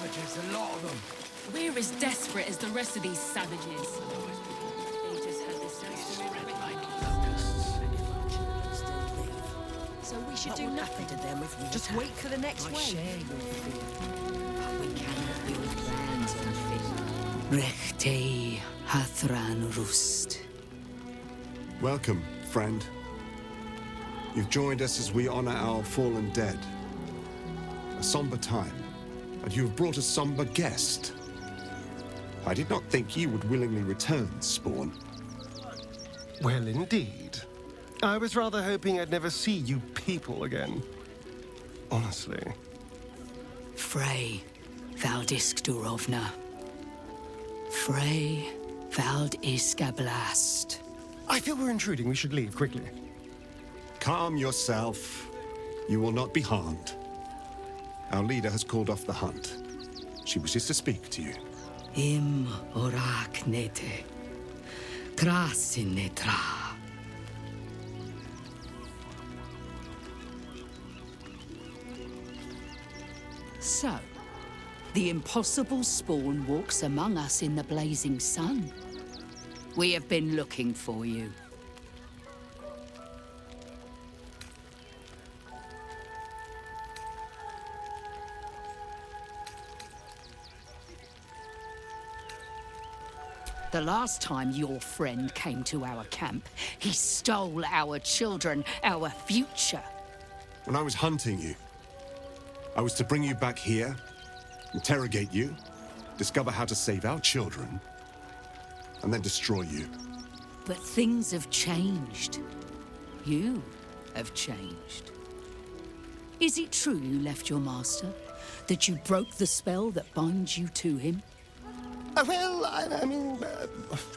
savages, a lot of them. We're as desperate as the rest of these savages. They just had this So we should What do will nothing happen to them if we Just attack? wait for the next I wave. share your fear, but we cannot build plans on fear. Rechtei Hathran Rust. Welcome, friend. You've joined us as we honor our fallen dead. A somber time, and you have brought a somber guest. I did not think you would willingly return, Spawn. Well, indeed. I was rather hoping I'd never see you people again. Honestly. Frey Valdisk Durovna. Frey Vald Iskablast. I feel we're intruding. We should leave quickly. Calm yourself. You will not be harmed. Our leader has called off the hunt. She wishes to speak to you. Im orak nete. Krasin netra. So, the impossible Spawn walks among us in the blazing sun. We have been looking for you. The last time your friend came to our camp, he stole our children, our future. When I was hunting you, I was to bring you back here, interrogate you, discover how to save our children, and then destroy you. But things have changed. You have changed. Is it true you left your master? That you broke the spell that binds you to him? Well, I mean,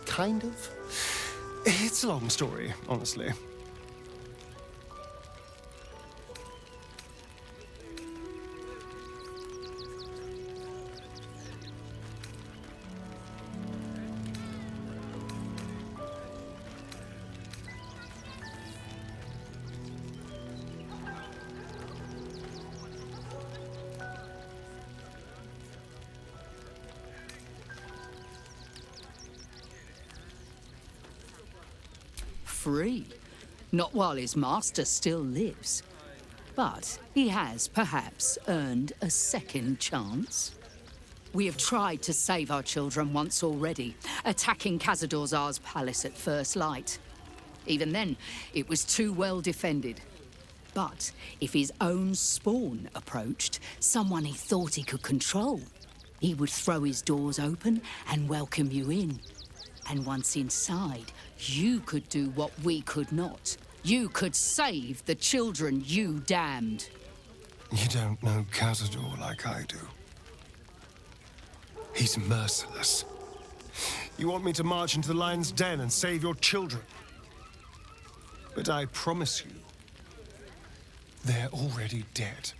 kind of. It's a long story, honestly. Free. Not while his master still lives. But he has, perhaps, earned a second chance. We have tried to save our children once already, attacking Khazad-dûr'Zar's palace at first light. Even then, it was too well defended. But if his own Spawn approached, someone he thought he could control, he would throw his doors open and welcome you in. And once inside, you could do what we could not. You could save the children you damned. You don't know Khazad-dûr like I do. He's merciless. You want me to march into the lion's den and save your children. But I promise you, they're already dead.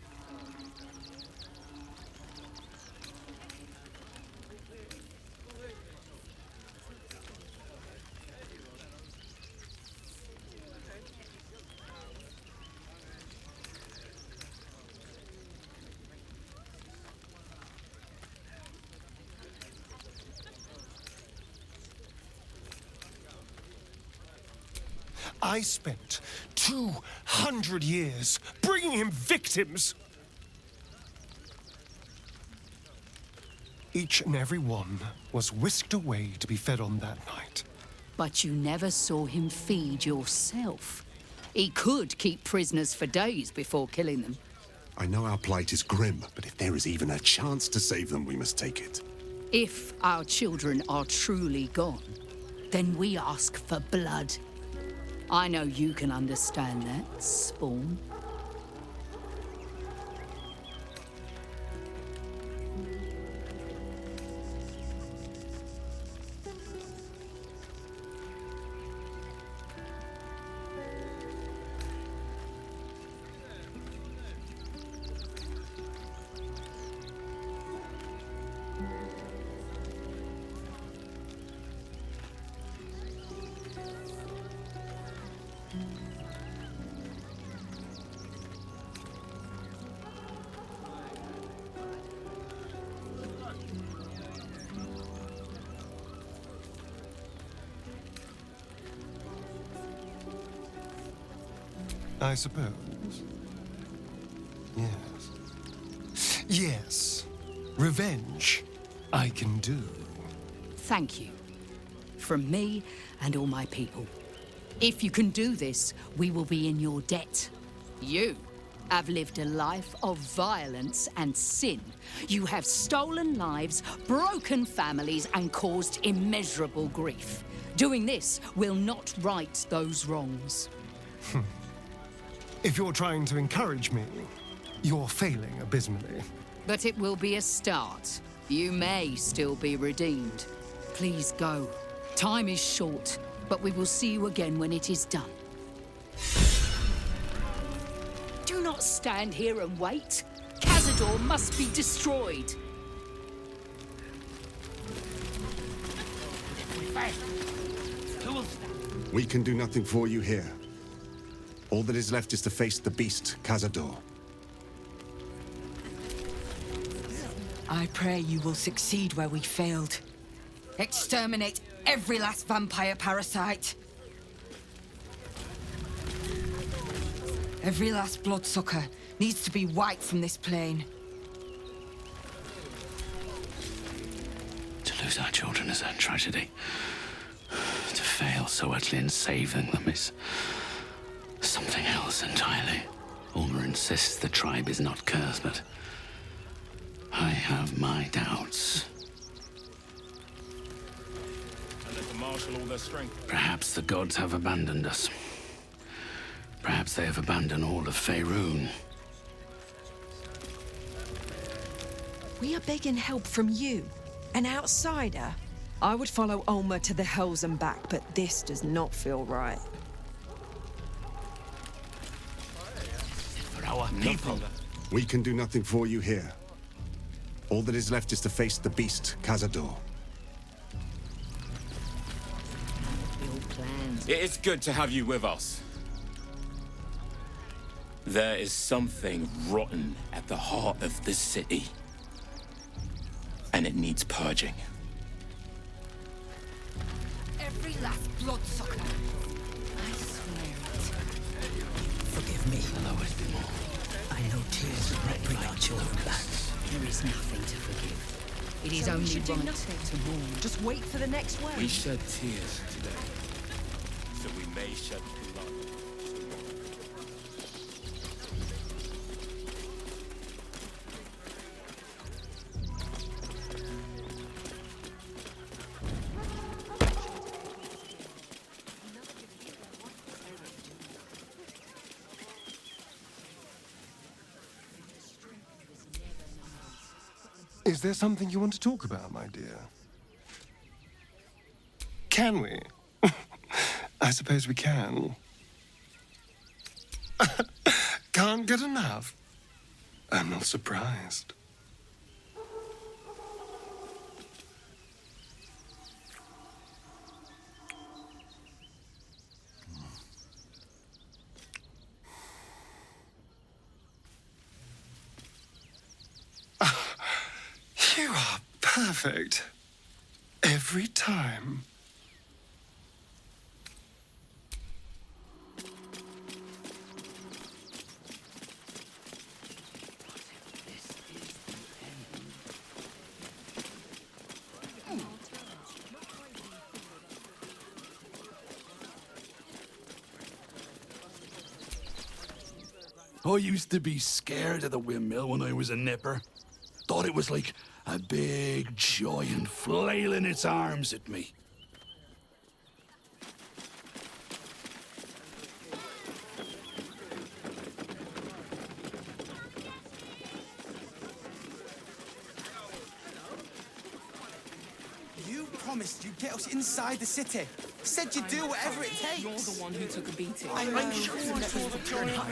I spent 200 years bringing him victims. Each and every one was whisked away to be fed on that night. But you never saw him feed yourself. He could keep prisoners for days before killing them. I know our plight is grim, but if there is even a chance to save them, we must take it. If our children are truly gone, then we ask for blood. I know you can understand that, Spawn. I suppose. Yes. Yes. Revenge, I can do. Thank you. From me and all my people. If you can do this, we will be in your debt. You have lived a life of violence and sin. You have stolen lives, broken families, and caused immeasurable grief. Doing this will not right those wrongs. If you're trying to encourage me, you're failing abysmally. But it will be a start. You may still be redeemed. Please go. Time is short, but we will see you again when it is done. Do not stand here and wait. Cazador must be destroyed. We can do nothing for you here. All that is left is to face the beast, Cazador. I pray you will succeed where we failed. Exterminate every last vampire parasite. Every last bloodsucker needs to be wiped from this plane. To lose our children is a tragedy. To fail so utterly in saving them is something else entirely. Ulmer insists the tribe is not cursed, but I have my doubts. And let them marshal all their strength. Perhaps the gods have abandoned us. Perhaps they have abandoned all of Faerun. We are begging help from you, an outsider. I would follow Ulmer to the Hells and back, but this does not feel right. For our people. We can do nothing for you here. All that is left is to face the beast, Cazador. Build plans. It is good to have you with us. There is something rotten at the heart of this city. And it needs purging. Every last bloodsucker. I swear it. Forgive me. I know tears will not bring our children back. There is nothing to forgive. It is So we only should do right nothing. to mourn. Just wait for the next wave. We shed tears today, so we may shed blood. Is there something you want to talk about, my dear? Can we? I suppose we can. Can't get enough. I'm not surprised. You are perfect. Every time. I used to be scared of the windmill when I was a nipper. Thought it was like a big giant flailing its arms at me. You promised you'd get us inside the city. Said you'd do whatever it takes. You're the one who took a beating. I'm sure.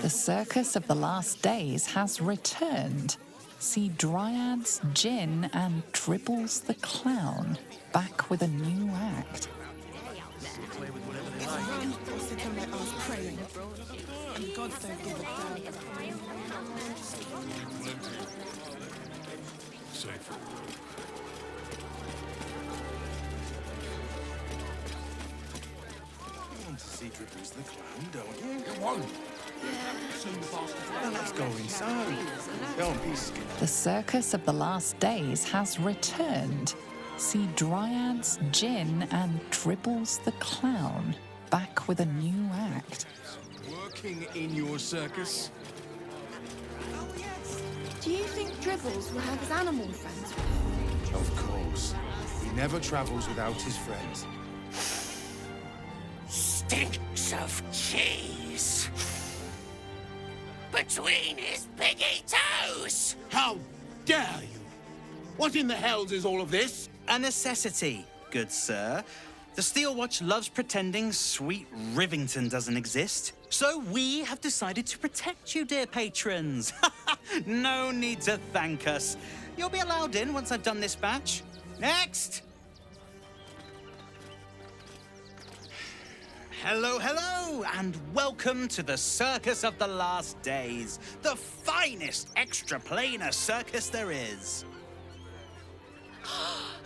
The Circus of the Last Days has returned. See Dryads, Jinn, and Dribbles the Clown back with a new act. You want to see Dribbles the Clown, don't you? It won't. Let's go inside. Go on, peace. The Circus of the Last Days has returned. See Dryads Jin and Dribbles the Clown back with a new act. Working in your circus? Do you think Dribbles will have his animal friends with him? Of course. He never travels without his friends. Stinks of cheese between his piggy toes. How dare you? What in the hells is all of this? A necessity, good sir. The Steel Watch loves pretending sweet Rivington doesn't exist. So we have decided to protect you, dear patrons. No need to thank us. You'll be allowed in once I've done this batch. Next! Hello, hello, and welcome to the Circus of the Last Days, the finest extra-planar circus there is.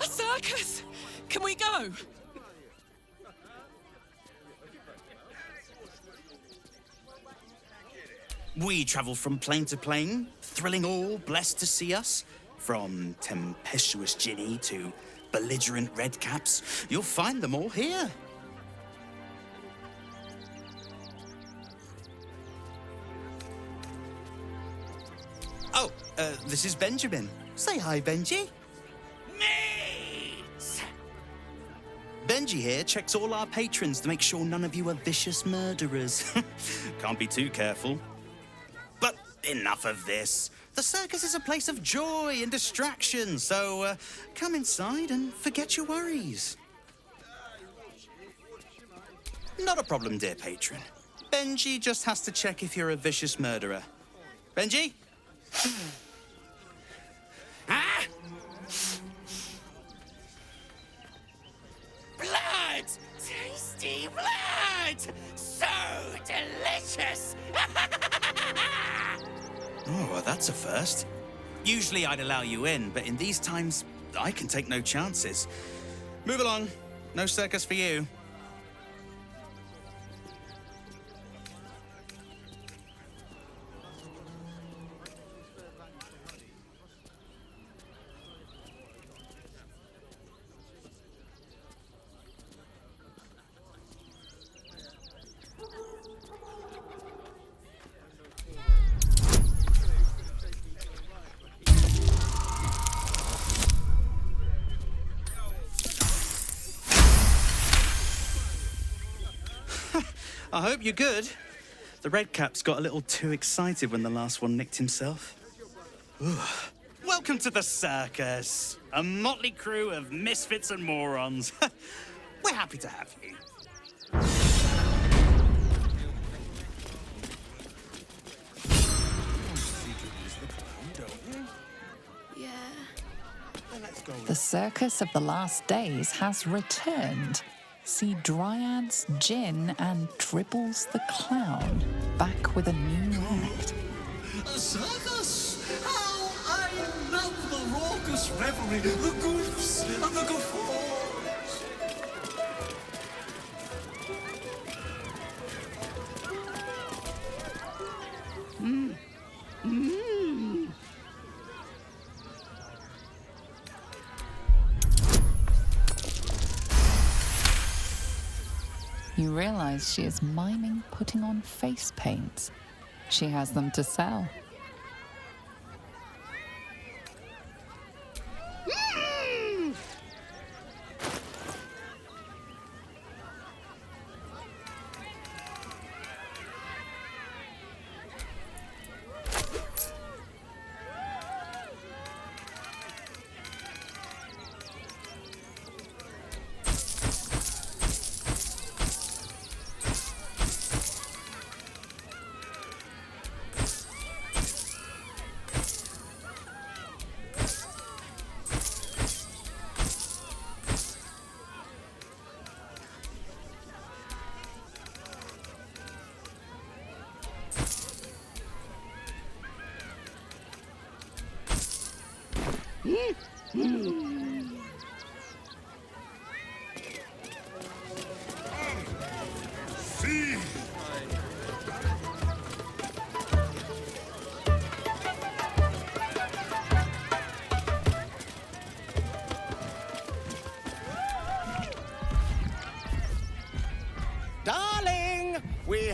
A circus! Can we go? We travel from plane to plane, thrilling all blessed to see us. From tempestuous Ginny to belligerent redcaps, you'll find them all here. Oh, this is Benjamin. Say hi, Benji. Meat! Benji here checks all our patrons to make sure none of you are vicious murderers. Can't be too careful. But enough of this. The circus is a place of joy and distraction, so come inside and forget your worries. Not a problem, dear patron. Benji just has to check if you're a vicious murderer. Benji? Ah! Blood! Tasty blood! So delicious! Oh, well, that's a first. Usually I'd allow you in, but in these times, I can take no chances. Move along. No circus for you. I hope you're good. The Redcaps got a little too excited when the last one nicked himself. Ooh. Welcome to the circus. A motley crew of misfits and morons. We're happy to have you. Yeah. The Circus of the Last Days has returned. See Dryads Jin and Dribbles the Clown back with a new act. A circus? How I love the raucous revelry, the goofs and the guffaws. You realize she is miming putting on face paints. She has them to sell.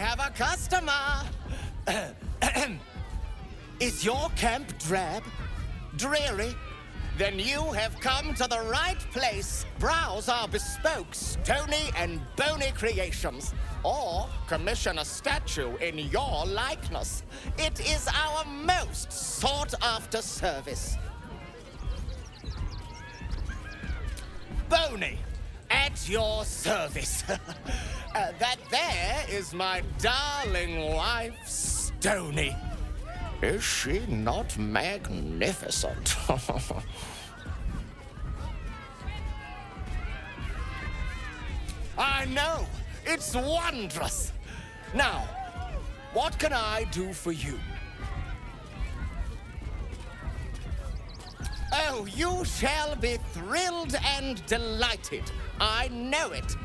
have a customer. Is your camp drab? Dreary? Then you have come to the right place. Browse our bespoke, stony and bony creations. Or commission a statue in your likeness. It is our most sought-after service. Bony, at your service. That there is my darling wife, Stony. Is she not magnificent? I know! It's wondrous! Now, what can I do for you? Oh, you shall be thrilled and delighted. I know it.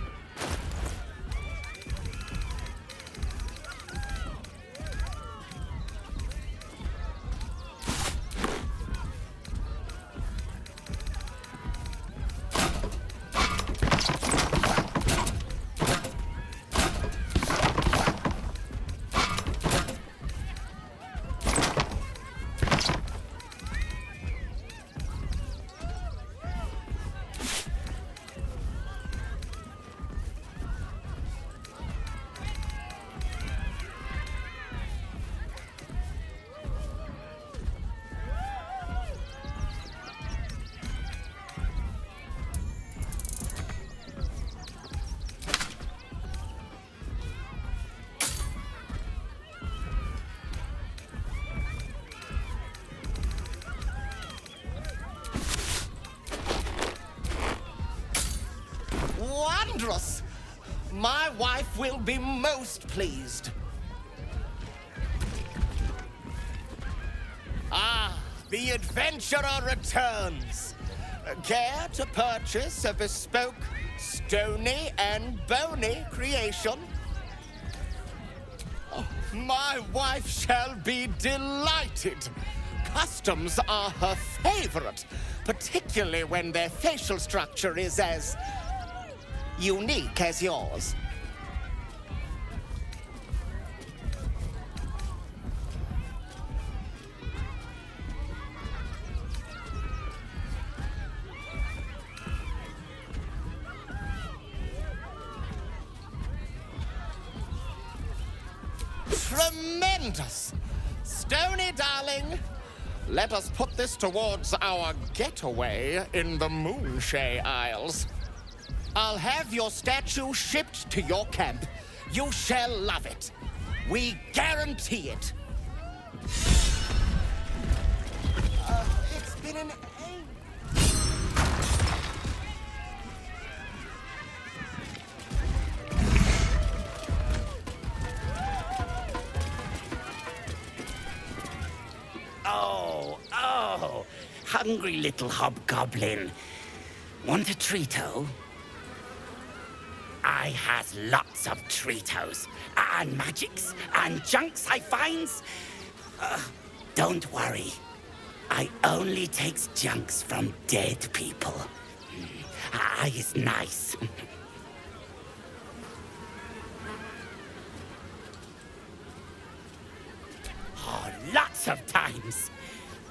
Wondrous! My wife will be most pleased. Ah, the adventurer returns. Care to purchase a bespoke, stony and bony creation? Oh, my wife shall be delighted. Customs are her favorite, particularly when their facial structure is as unique as yours. Tremendous! Stony, darling, let us put this towards our getaway in the Moonshay Isles. I'll have your statue shipped to your camp. You shall love it. We guarantee it. It's been an age. Oh, hungry little hobgoblin. Want a treat-o? I has lots of treatos and magics and junks I finds. Don't worry. I only takes junks from dead people. I is nice. Oh, lots of times.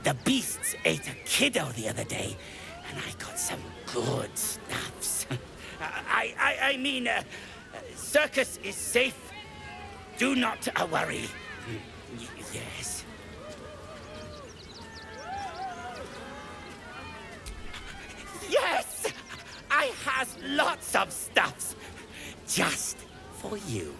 The beasts ate a kiddo the other day, and I got some good stuffs. I mean, circus is safe. Do not worry. Yes. Yes! I has lots of stuffs. Just for you.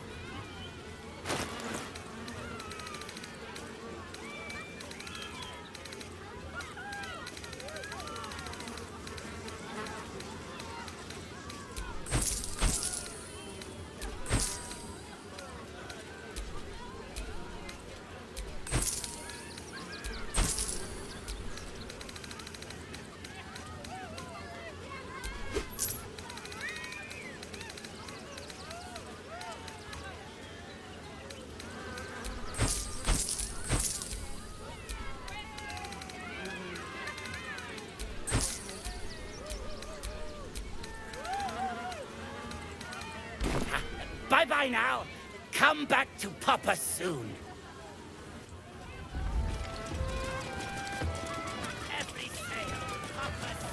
Bye-bye now. come back to Papa soon. Every sail, Papa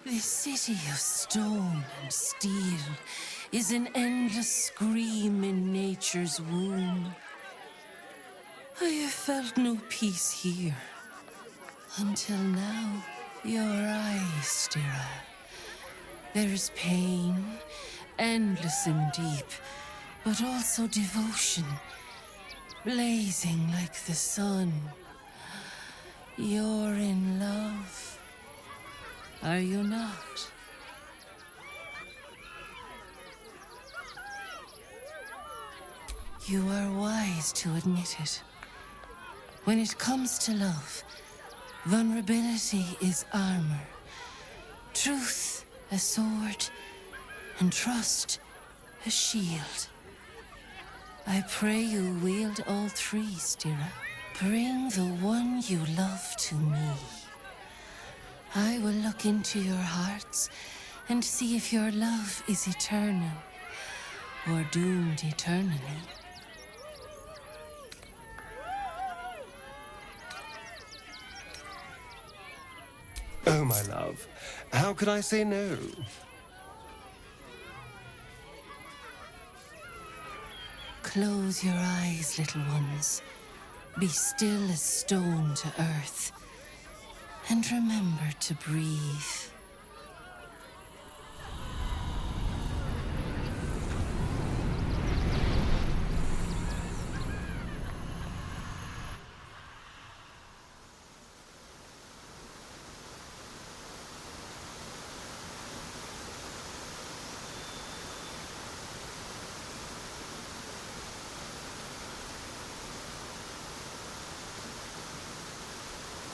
This city of stone and steel is an endless scream in nature's womb. I have felt no peace here. Until now, your eyes, Stira. There is pain, endless and deep, but also devotion, blazing like the sun. You're in love. Are you not? You are wise to admit it. When it comes to love, vulnerability is armor, truth a sword, and trust a shield. I pray you wield all three, Stira. Bring the one you love to me. I will look into your hearts and see if your love is eternal or doomed eternally. Oh, my love, how could I say no? Close your eyes, little ones. Be still as stone to earth. And remember to breathe.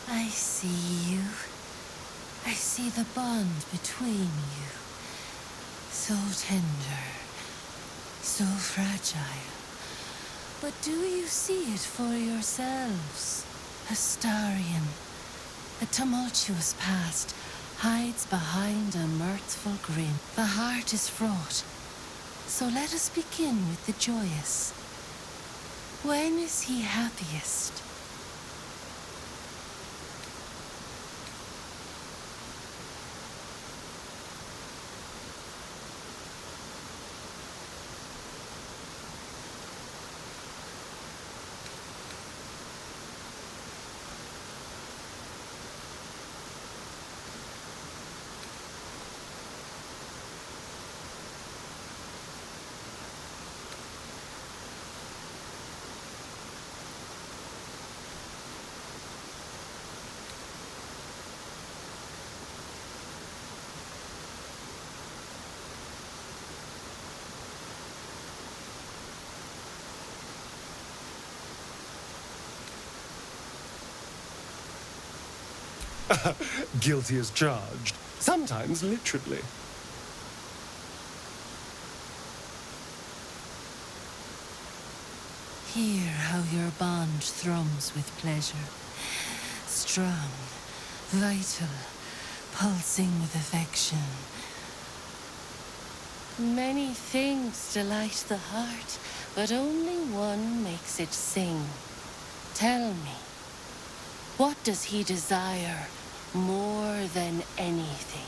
I see you. I see the bond between you. So tender, so fragile. But do you see it for yourselves? Astarion, a tumultuous past, hides behind a mirthful grin. The heart is fraught, so let us begin with the joyous. When is he happiest? Guilty as charged, sometimes literally. Hear how your bond thrums with pleasure. Strong, vital, pulsing with affection. Many things delight the heart, but only one makes it sing. Tell me, what does he desire more than anything?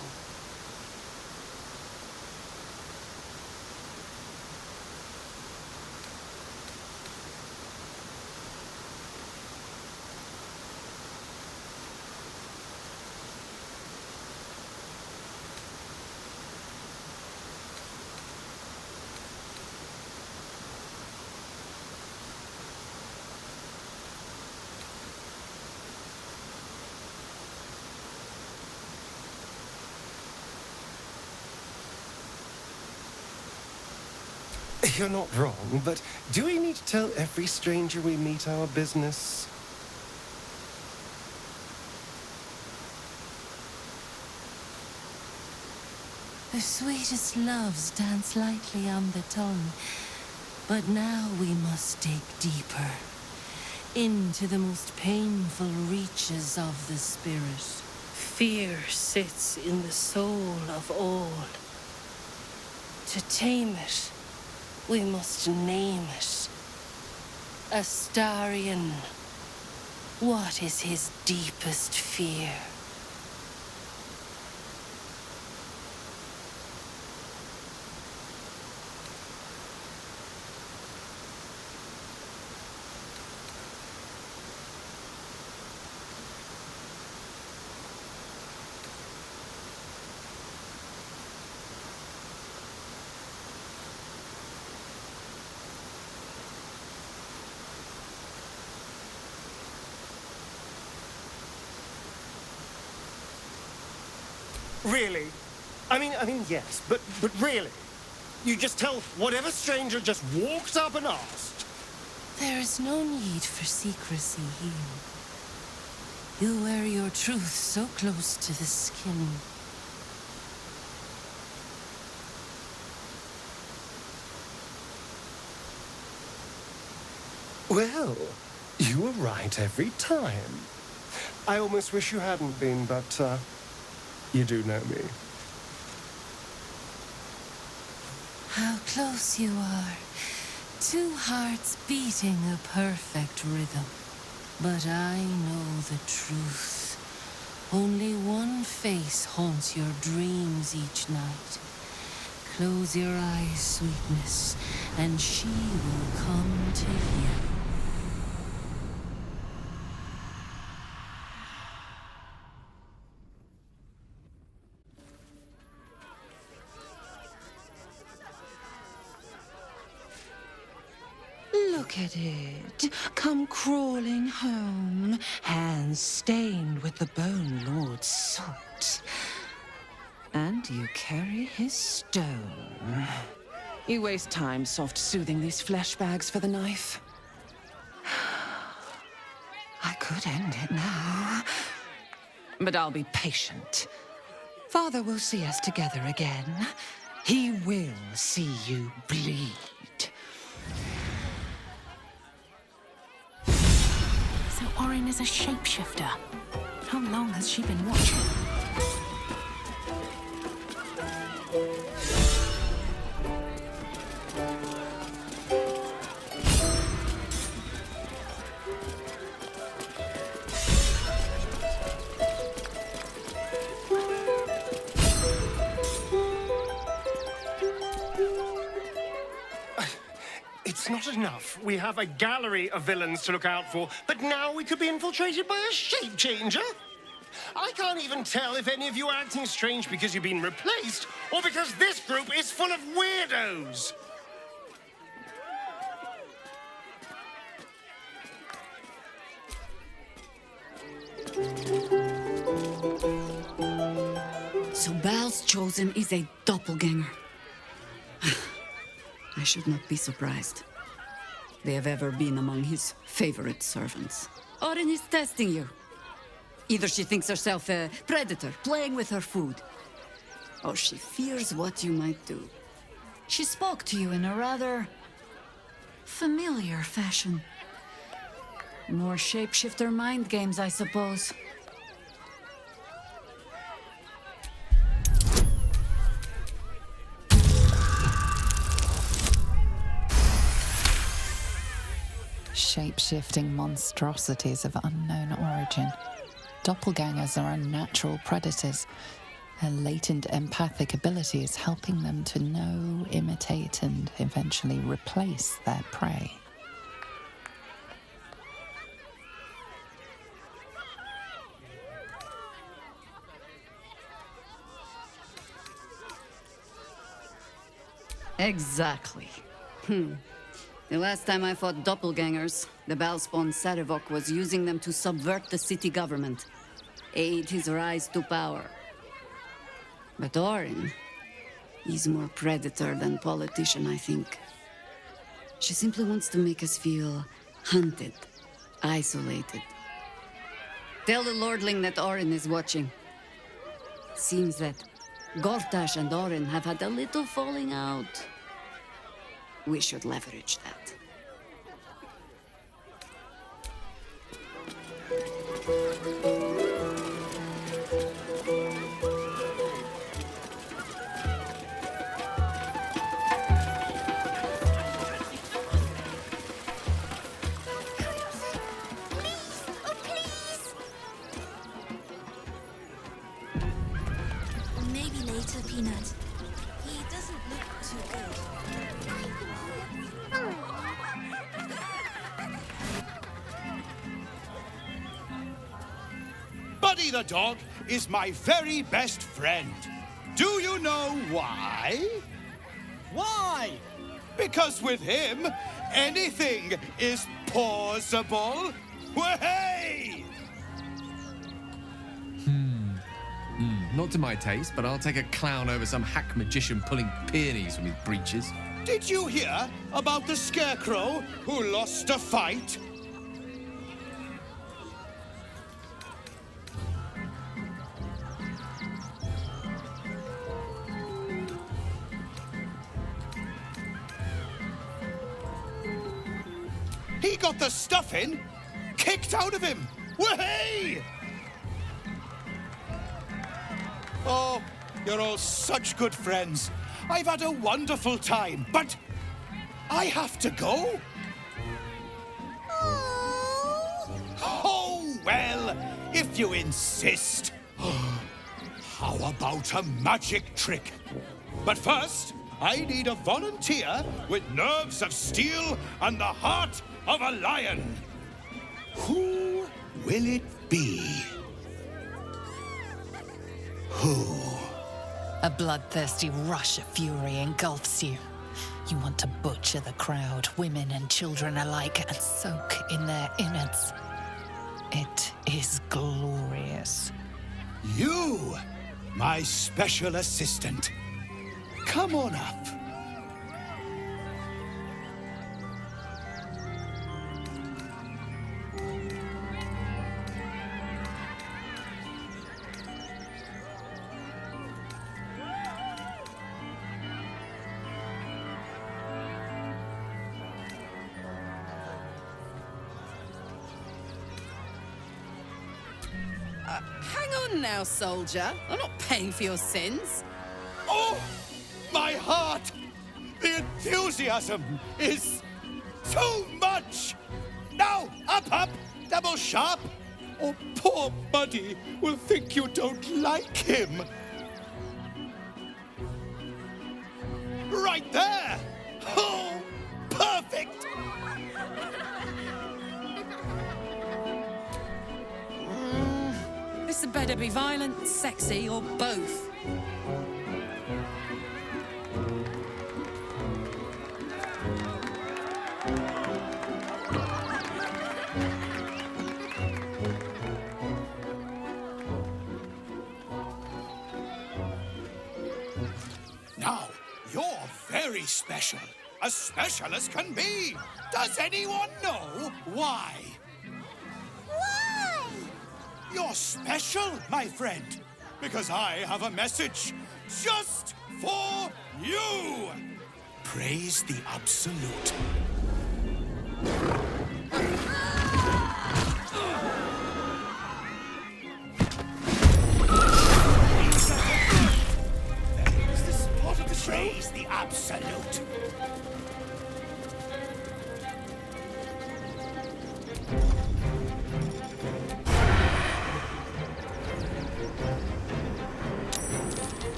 You're not wrong, but do we need to tell every stranger we meet our business? The sweetest loves dance lightly on the tongue, but now we must dig deeper, into the most painful reaches of the spirit. Fear sits in the soul of all. To tame it, we must name it. Astarion, what is his deepest fear? Really? I mean, yes, but really? You just tell whatever stranger just walked up and asked? There is no need for secrecy here. You wear your truth so close to the skin. Well, you were right every time. I almost wish you hadn't been, but, you do know me. How close you are. Two hearts beating a perfect rhythm. But I know the truth. Only one face haunts your dreams each night. Close your eyes, sweetness, and she will come to you. Look at it. Come crawling home, hands stained with the Bone Lord's soot. And you carry his stone. You waste time soft-soothing these flesh bags for the knife. I could end it now. But I'll be patient. Father will see us together again. He will see you bleed. So Orin is a shapeshifter. How long has she been watching? It's not enough. We have a gallery of villains to look out for, but now we could be infiltrated by a shape changer? I can't even tell if any of you are acting strange because you've been replaced, or because this group is full of weirdos. So Bal's chosen is a doppelganger. I should not be surprised. They have ever been among his favorite servants. Orin is testing you. Either she thinks herself a predator, playing with her food, or she fears what you might do. She spoke to you in a rather familiar fashion. More shapeshifter mind games, I suppose. Shape-shifting monstrosities of unknown origin. Doppelgangers are unnatural predators. Their latent empathic abilities helping them to know, imitate, and eventually replace their prey. Exactly. The last time I fought doppelgangers, the Balspawn Sarevok was using them to subvert the city government, aid his rise to power. But Orin, he's more predator than politician, I think. She simply wants to make us feel hunted, isolated. Tell the Lordling that Orin is watching. Seems that Gortash and Orin have had a little falling out. We should leverage that. Maybe later, Peanut. He doesn't look too good. Buddy the dog is my very best friend. Do you know why? Why? Because with him, anything is possible. Way! Not to my taste, but I'll take a clown over some hack magician pulling peonies from his breeches. Did you hear about the scarecrow who lost a fight? He got the stuffing kicked out of him. Way! Oh, you're all such good friends. I've had a wonderful time, but I have to go. Oh, well, if you insist. How about a magic trick? But first, I need a volunteer with nerves of steel and the heart of a lion. Who will it be? Who? A bloodthirsty rush of fury engulfs you. You want to butcher the crowd, women and children alike, and soak in their innards. It is glorious. You, my special assistant. Come on up. Hang on now, soldier. I'm not paying for your sins. Oh, my heart! The enthusiasm is too much! Now, up, double sharp, or poor Buddy will think you don't like him. Right there! Oh, perfect! This had better be violent, sexy, or both. Now, you're very special. As special as can be. Does anyone know why? Why? You're special, my friend, because I have a message just for you. Praise the Absolute. There's the spot of the show. Praise the Absolute.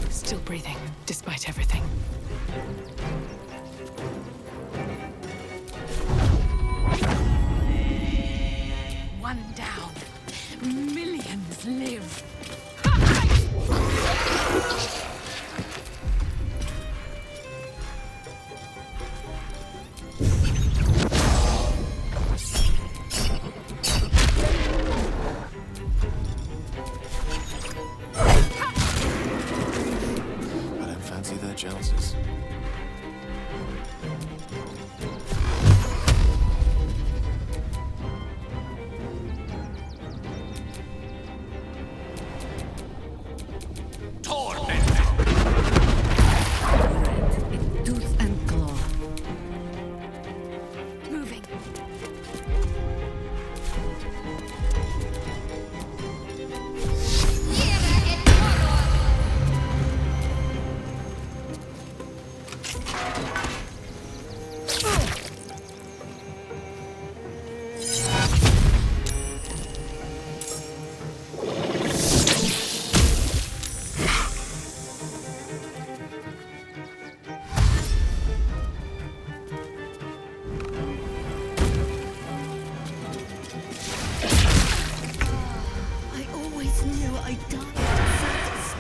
Still breathing, despite everything. One down. Millions live. I died at a circus.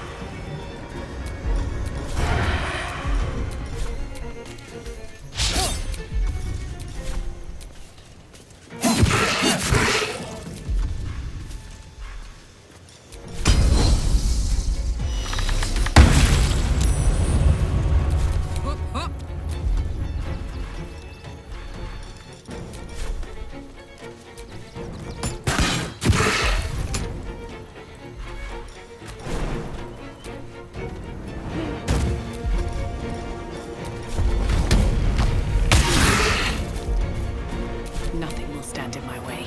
Nothing will stand in my way.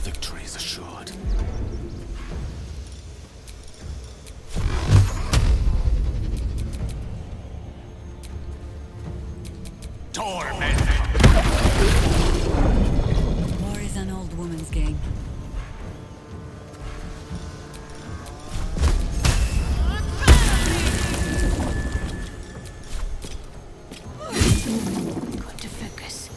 Victory is assured. Torment! War is an old woman's game. Got to focus.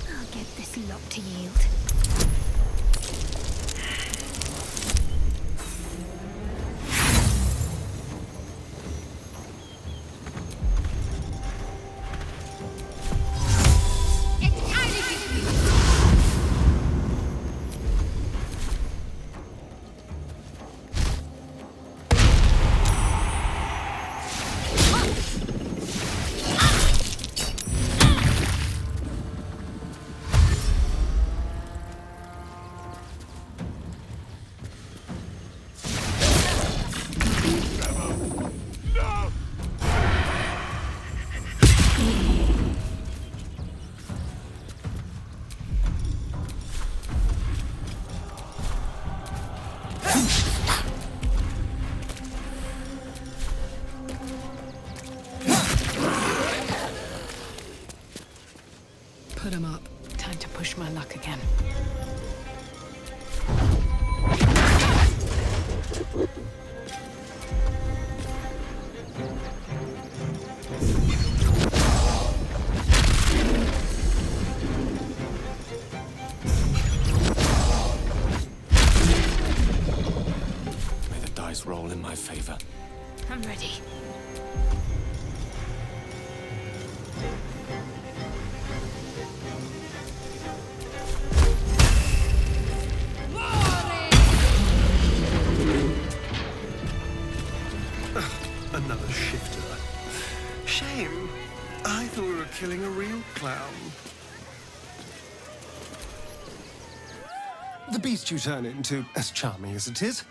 I'll get this lock to yield. Put him up. Time to push my luck again. May the dice roll in my favor. I'm ready. Another shifter. Shame. I thought we were killing a real clown. The beast you turn into, as charming as it is,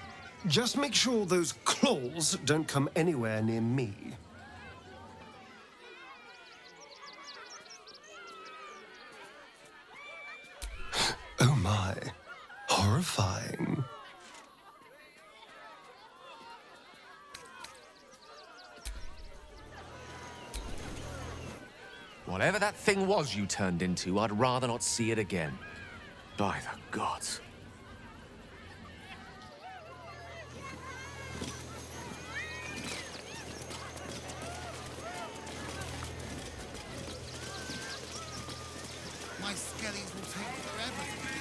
just make sure those claws don't come anywhere near me. Oh my. Horrifying. Whatever that thing was you turned into, I'd rather not see it again. By the gods. My skellies will take forever to keep.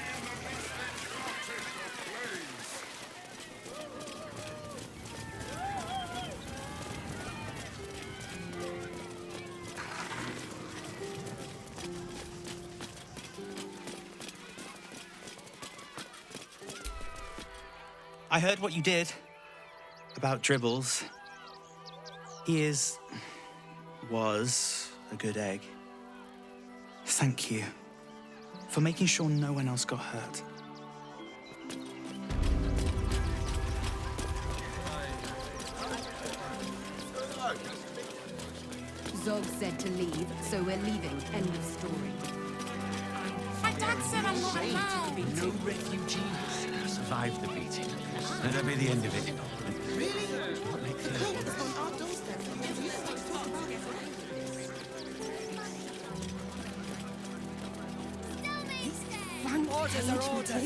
I heard what you did about Dribbles. He was a good egg. Thank you for making sure no one else got hurt. Zog said to leave, so we're leaving. End of story. My dad said I'm not allowed. No refugees survived the beating. That'll be the end of it. Orders are orders.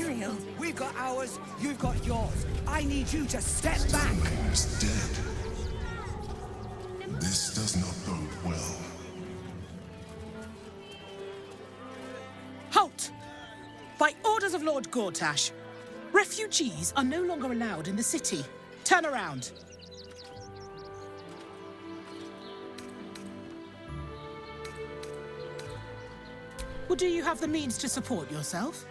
We've got ours, you've got yours. I need you to step back. Man is dead. This does not bode well. Halt! By orders of Lord Gortash, refugees are no longer allowed in the city. Turn around. Well, do you have the means to support yourself?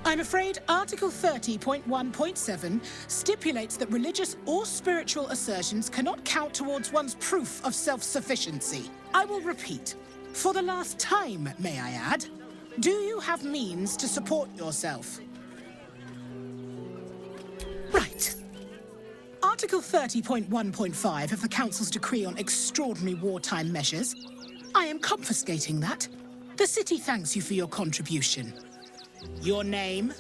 I'm afraid Article 30.1.7 stipulates that religious or spiritual assertions cannot count towards one's proof of self-sufficiency. I will repeat, for the last time, may I add, do you have means to support yourself? Right. Article 30.1.5 of the Council's decree on extraordinary wartime measures. I am confiscating that. The city thanks you for your contribution. Your name?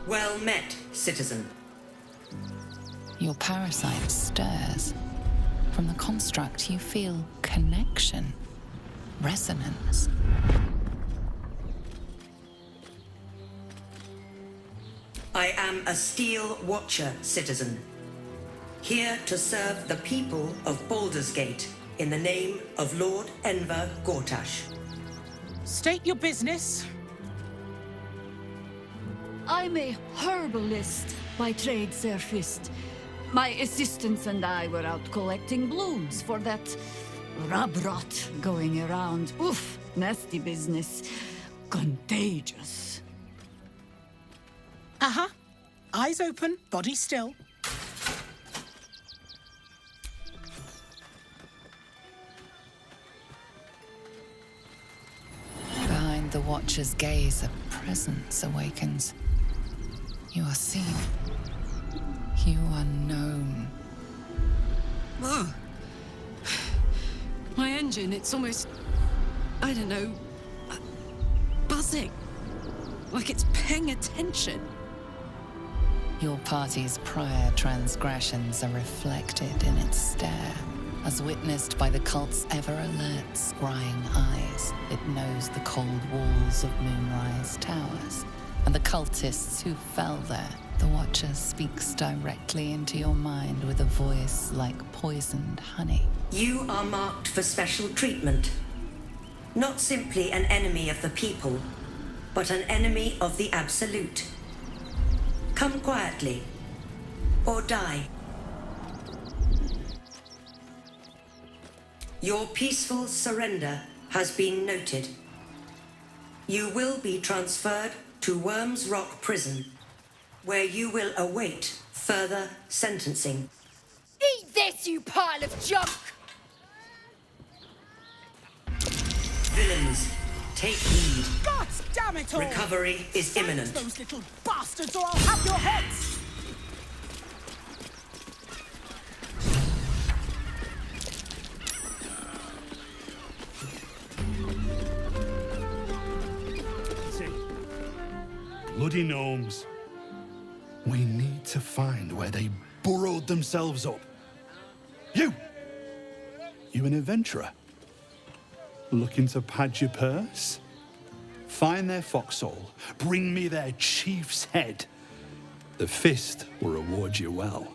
Well met, citizen. Your parasite stirs. From the construct, you feel connection, resonance. I am a Steel Watcher, citizen. Here to serve the people of Baldur's Gate in the name of Lord Enver Gortash. State your business. I'm a herbalist by trade, Sir Fist. My assistants and I were out collecting blooms for that rub rot going around. Oof, nasty business. Contagious. Uh-huh. Eyes open, body still. Behind the Watcher's gaze, a presence awakens. You are seen. You are known. Oh. My engine, it's almost... I don't know... buzzing. Like it's paying attention. Your party's prior transgressions are reflected in its stare, as witnessed by the cult's ever-alert, scrying eyes. It knows the cold walls of Moonrise Towers, and the cultists who fell there. The Watcher speaks directly into your mind with a voice like poisoned honey. You are marked for special treatment. Not simply an enemy of the people, but an enemy of the Absolute. Come quietly, or die. Your peaceful surrender has been noted. You will be transferred to Worms Rock Prison, where you will await further sentencing. Eat this, you pile of junk! Villains, take heed. God damn it all! Recovery is imminent. Those little bastards, or I'll have your heads! bloody gnomes. We need to find where they burrowed themselves up. You an adventurer? Looking to pad your purse? Find their foxhole, bring me their chief's head. The fist will reward you well.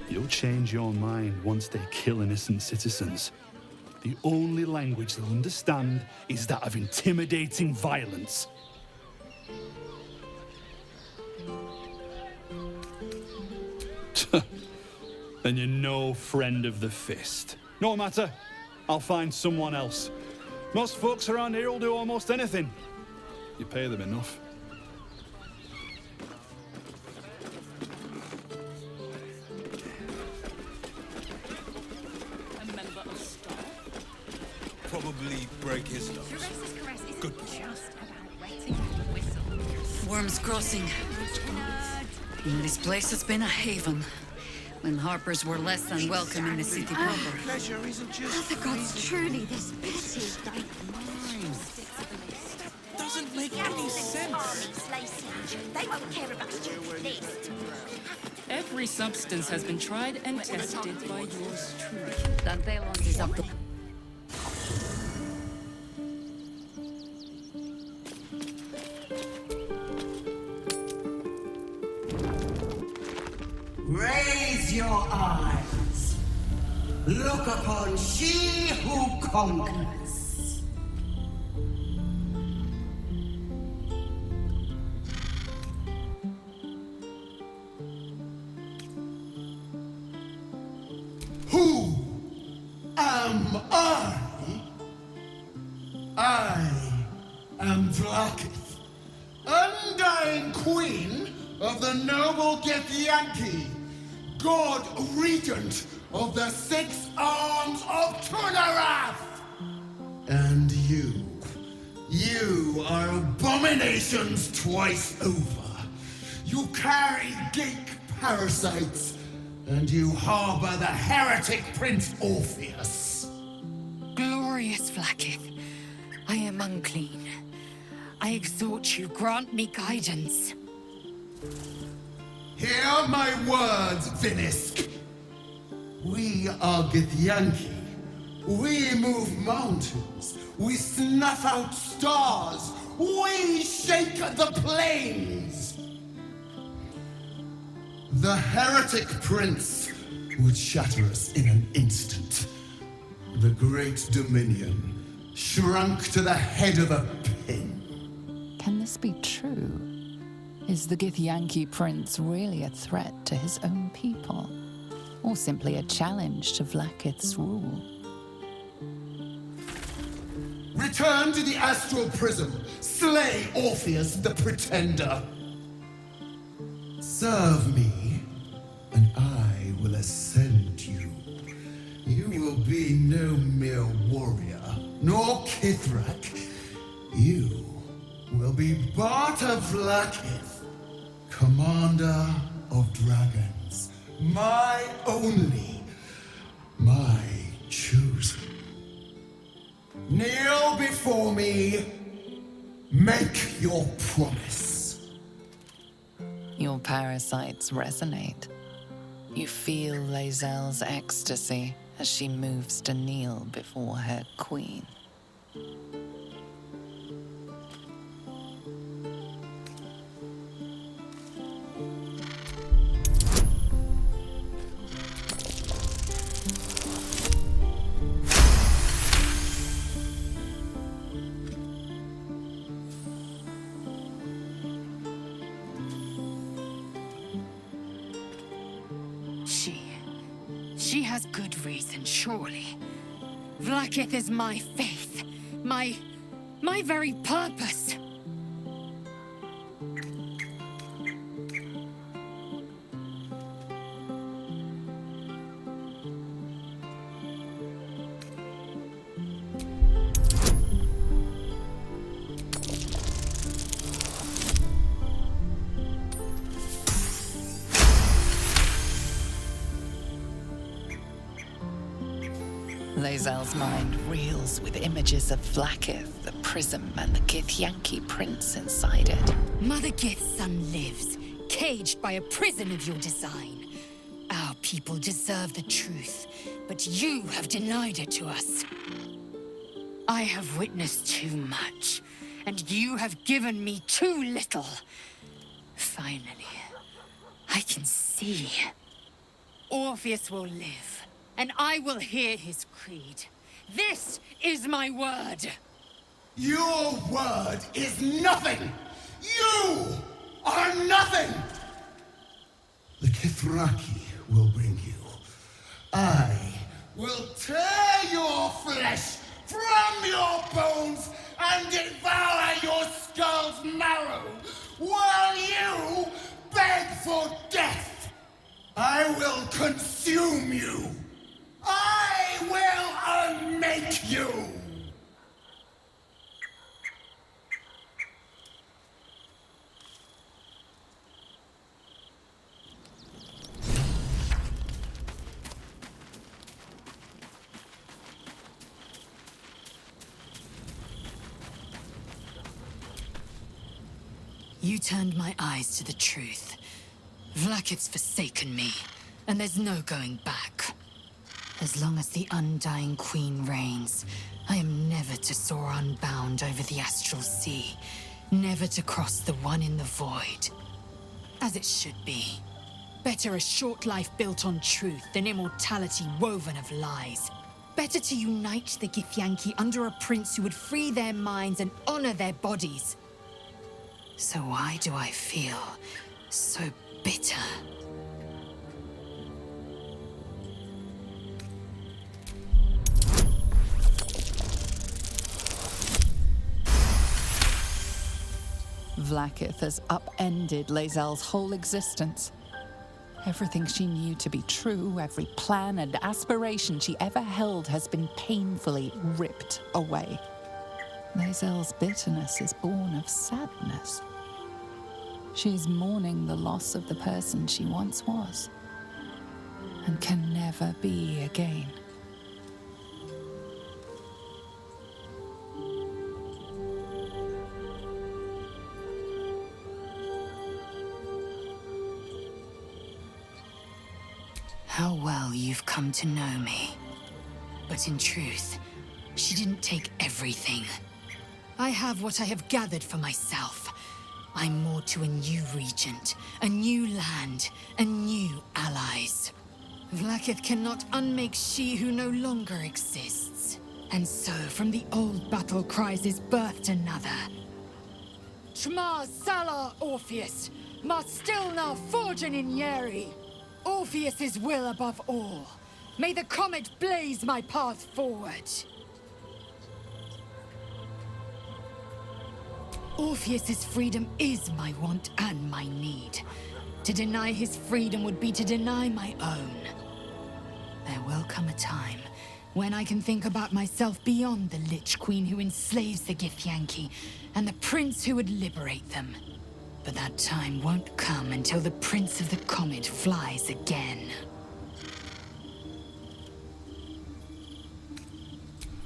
You'll change your mind once they kill innocent citizens. The only language they'll understand is that of intimidating violence. Then you're no friend of the fist. No matter, I'll find someone else. Most folks around here will do almost anything. You pay them enough. Probably break his nose. Good boy. Worm's Crossing. This place has been a haven. When Harpers were less than welcome in the city proper. Pleasure isn't just... The gods, truly, this pity. Doesn't make any sense. They won't care about stupid list. Every substance has been tried and tested by yours truly. Dantelon is up to... Raise your eyes. Look upon she who conquers. Who am I? I am Vlaakith, undying queen of the noble Githyanki, god regent of the 6 arms of Tunarath. And you are abominations twice over. You carry geek parasites, and you harbor the heretic Prince Orpheus. Glorious Vlaakith, I am unclean. I exhort you, grant me guidance. Hear my words, Vinisk. We are Githyanki. We move mountains. We snuff out stars. We shake the plains. The heretic prince would shatter us in an instant. The great dominion shrunk to the head of a pin. Can this be true? Is the Githyanki prince really a threat to his own people? Or simply a challenge to Vlaakith's rule? Return to the astral prism. Slay Orpheus the Pretender. Serve me, and I will ascend you. You will be no mere warrior, nor Kithrak. You will be Barta Vlaakith, commander of dragons. My only, my chosen. Kneel before me. Make your promise. Your parasites resonate. You feel Lae'zel's ecstasy as she moves to kneel before her queen. She has good reason, surely. Vlaakith is my faith, my very purpose. Lae'zel's mind reels with images of Vlaakith, the prism, and the Githyanki prince inside it. Mother Gith's son lives, caged by a prison of your design. Our people deserve the truth, but you have denied it to us. I have witnessed too much, and you have given me too little. Finally, I can see. Orpheus will live, and I will hear his creed. This is my word! Your word is nothing! You are nothing! The Kithraki will bring you. I will tear your flesh from your bones and devour your skull's marrow while you beg for death! I will consume you! I will unmake you! You turned my eyes to the truth. Vlaakith's forsaken me, and there's no going back. As long as the Undying Queen reigns, I am never to soar unbound over the astral sea, never to cross the one in the void. As it should be. Better a short life built on truth than immortality woven of lies. Better to unite the Githyanki under a prince who would free their minds and honor their bodies. So why do I feel so bitter? Vlaakith has upended Lae'zel's whole existence. Everything she knew to be true, every plan and aspiration she ever held has been painfully ripped away. Lae'zel's bitterness is born of sadness. She's mourning the loss of the person she once was, and can never be again. How well you've come to know me. But in truth, she didn't take everything. I have what I have gathered for myself. I'm moored to a new regent, a new land, and new allies. Vlaakith cannot unmake she who no longer exists. And so, from the old battle cries is birthed another. Shma Salar Orpheus, Ma Stilna Forgin in Yeri. Orpheus's will above all. May the comet blaze my path forward. Orpheus's freedom is my want and my need. To deny his freedom would be to deny my own. There will come a time when I can think about myself beyond the Lich Queen who enslaves the Githyanki and the prince who would liberate them. But that time won't come until the Prince of the Comet flies again.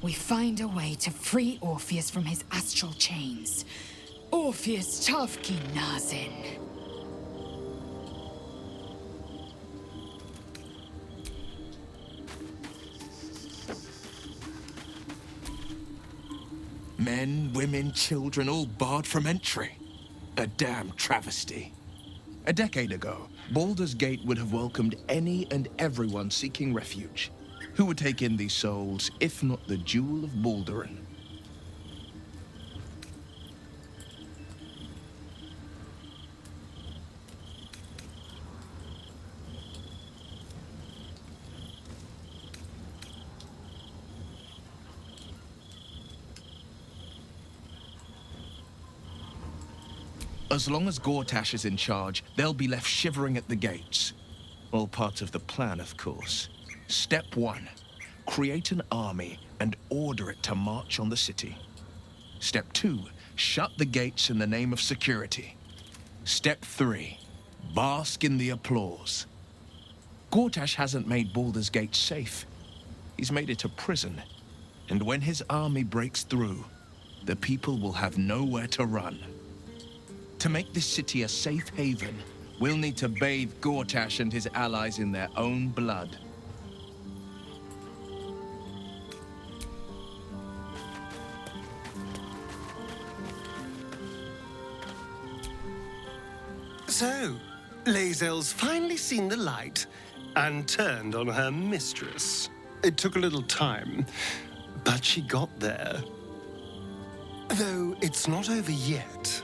We find a way to free Orpheus from his astral chains. Orpheus Tavki Nazin. Men, women, children, all barred from entry. A damn travesty. A decade ago, Baldur's Gate would have welcomed any and everyone seeking refuge. Who would take in these souls, if not the Jewel of Baldurin? As long as Gortash is in charge, they'll be left shivering at the gates. All part of the plan, of course. Step 1. Create an army and order it to march on the city. Step 2. Shut the gates in the name of security. Step 3. Bask in the applause. Gortash hasn't made Baldur's Gate safe. He's made it a prison. And when his army breaks through, the people will have nowhere to run. To make this city a safe haven, we'll need to bathe Gortash and his allies in their own blood. So, Lae'zel's finally seen the light and turned on her mistress. It took a little time, but she got there. Though it's not over yet.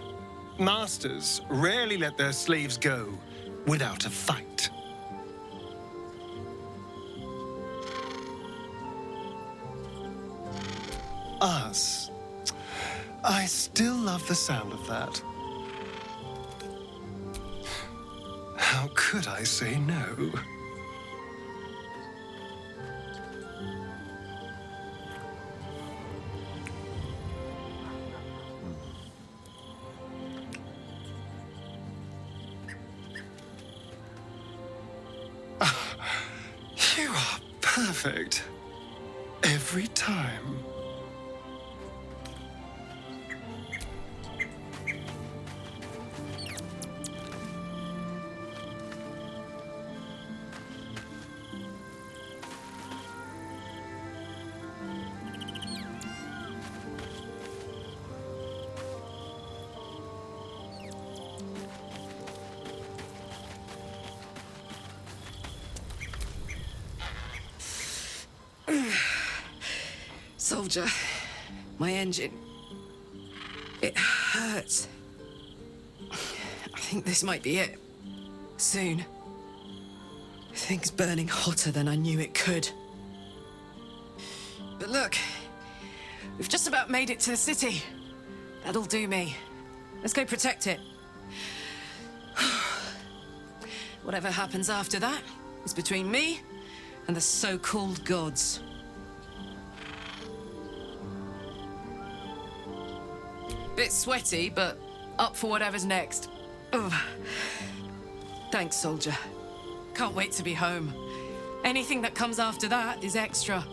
Masters rarely let their slaves go without a fight. Us. I still love the sound of that. How could I say no? You are perfect. Every time. Soldier, my engine. It hurts. I think this might be it. Soon. Things burning hotter than I knew it could. But look, we've just about made it to the city. That'll do me. Let's go protect it. Whatever happens after that is between me and the so-called gods. Bit sweaty, but up for whatever's next. Ugh. Thanks, soldier. Can't wait to be home. Anything that comes after that is extra.